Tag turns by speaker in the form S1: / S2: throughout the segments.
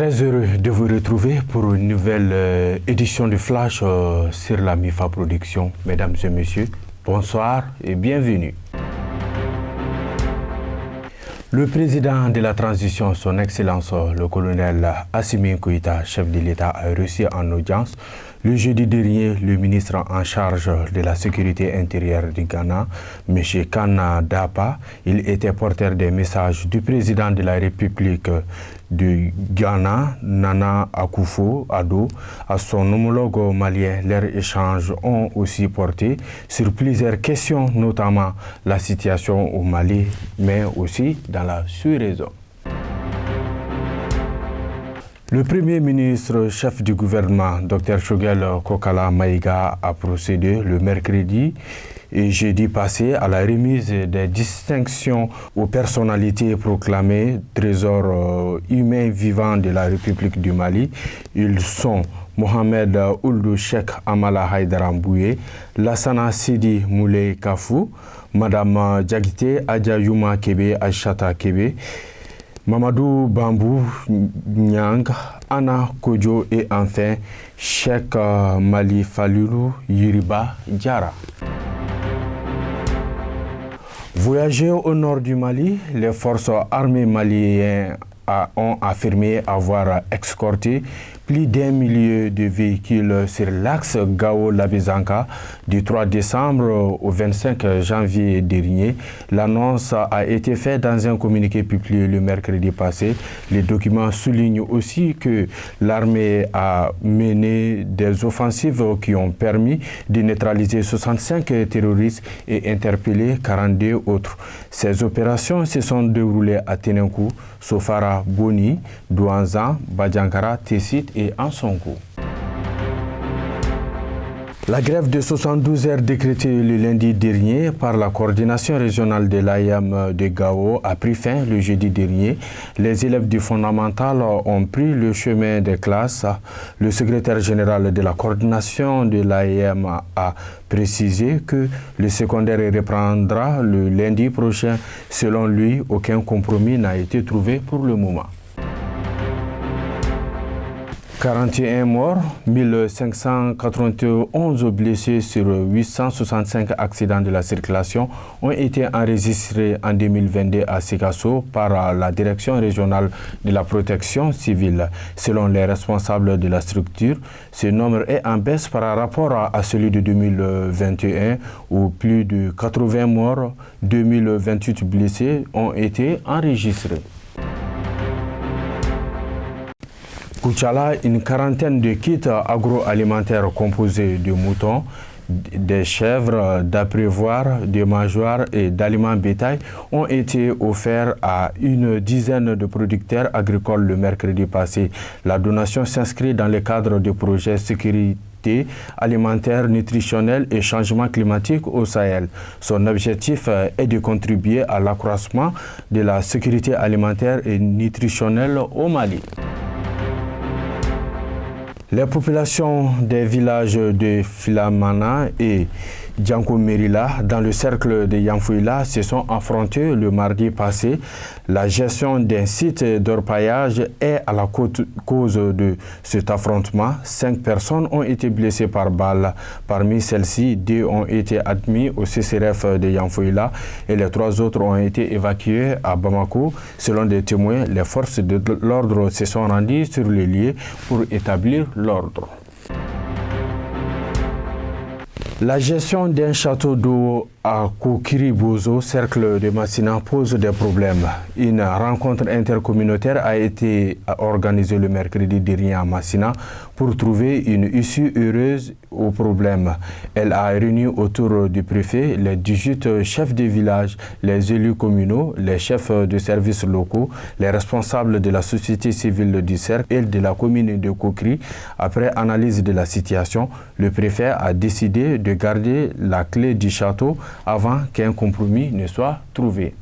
S1: Très heureux de vous retrouver pour une nouvelle édition de Flash sur la MIFA Production. Mesdames et messieurs, bonsoir et bienvenue. Le président de la transition, son Excellence le colonel Assimi Goïta, chef de l'État, a reçu en audience le jeudi dernier le ministre en charge de la sécurité intérieure du Ghana, M. Kana Dapa. Il était porteur des messages du président de la République du Ghana, Nana Akufo-Addo, à son homologue malien. Leurs échanges ont aussi porté sur plusieurs questions, notamment la situation au Mali, mais aussi dans la sous-région. Le Premier ministre, chef du gouvernement, Dr Choguel Kokala Maïga, a procédé le mercredi et jeudi passé à la remise des distinctions aux personnalités proclamées trésor humain vivant de la République du Mali. Ils sont Mohamed Ould Cheikh Amala Haïdara Mbouye, Lassana Sidi Moulay Kafou, Madame Diakité Adja Youma Kébé Aïchata Kébé, Mamadou Bambou Nyang, Anna Kodjo et enfin Cheikh Mali Falilou Yiriba Diara. Voyagés au nord du Mali, les forces armées maliennes ont affirmé avoir escorté plus d'1 millier de véhicules sur l'axe Gao-Labizanka du 3 décembre au 25 janvier dernier. L'annonce a été faite dans un communiqué publié le mercredi passé. Les documents soulignent aussi que l'armée a mené des offensives qui ont permis de neutraliser 65 terroristes et interpeller 42 autres. Ces opérations se sont déroulées à Tenenkou, Sofara, Boni, Douanzan, Badjankara, Tessit et Ansongo. La grève de 72 heures décrétée le lundi dernier par la coordination régionale de l'AIM de Gao a pris fin le jeudi dernier. Les élèves du fondamental ont pris le chemin des classes. Le secrétaire général de la coordination de l'AIM a précisé que le secondaire reprendra le lundi prochain. Selon lui, aucun compromis n'a été trouvé pour le moment. 41 morts, 1591 blessés sur 865 accidents de la circulation ont été enregistrés en 2022 à Sikasso par la Direction régionale de la protection civile. Selon les responsables de la structure, ce nombre est en baisse par rapport à celui de 2021 où plus de 80 morts, 2028 blessés ont été enregistrés. Koutchala, une quarantaine de kits agroalimentaires composés de moutons, des chèvres, d'abreuvoirs, de mangeoires et d'aliments bétail ont été offerts à une dizaine de producteurs agricoles le mercredi passé. La donation s'inscrit dans le cadre du projet sécurité alimentaire, nutritionnelle et changement climatique au Sahel. Son objectif est de contribuer à l'accroissement de la sécurité alimentaire et nutritionnelle au Mali. Les populations des villages de Filamana et Djanko-Merila dans le cercle de Yamfouila se sont affrontés le mardi passé. La gestion d'un site d'orpaillage est à la cause de cet affrontement. 5 personnes ont été blessées par balle. Parmi celles-ci, 2 ont été admis au CCRF de Yamfouila et les 3 autres ont été évacués à Bamako. Selon des témoins, les forces de l'ordre se sont rendues sur les lieux pour établir l'ordre. La gestion d'un château d'eau à Kokiri-Bozo, cercle de Massina, pose des problèmes. Une rencontre intercommunautaire a été organisée le mercredi dernier à Massina pour trouver une issue heureuse au problème. Elle a réuni autour du préfet les 18 chefs de village, les élus communaux, les chefs de services locaux, les responsables de la société civile du cercle et de la commune de Kokiri. Après analyse de la situation, le préfet a décidé de garder la clé du château avant qu'un compromis ne soit trouvé.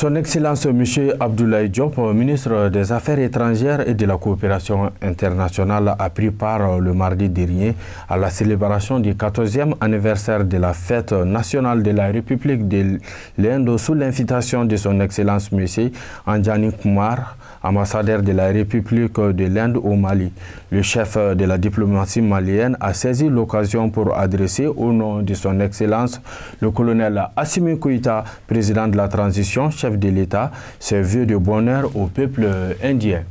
S1: Son Excellence M. Abdoulaye Diop, ministre des Affaires étrangères et de la coopération internationale, a pris part le mardi dernier à la célébration du 14e anniversaire de la fête nationale de la République de l'Inde sous l'invitation de Son Excellence M. Anjani Kumar, ambassadeur de la République de l'Inde au Mali. Le chef de la diplomatie malienne a saisi l'occasion pour adresser au nom de Son Excellence le colonel Assimi Goïta, président de la transition, chef de l'État, ses vœux de bonheur au peuple indien.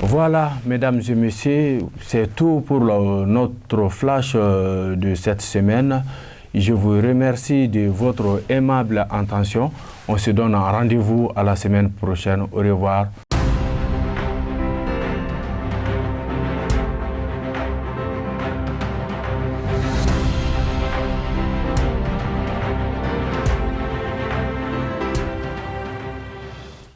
S1: Voilà, mesdames et messieurs, c'est tout pour notre flash de cette semaine. Je vous remercie de votre aimable attention. On se donne un rendez-vous à la semaine prochaine. Au revoir.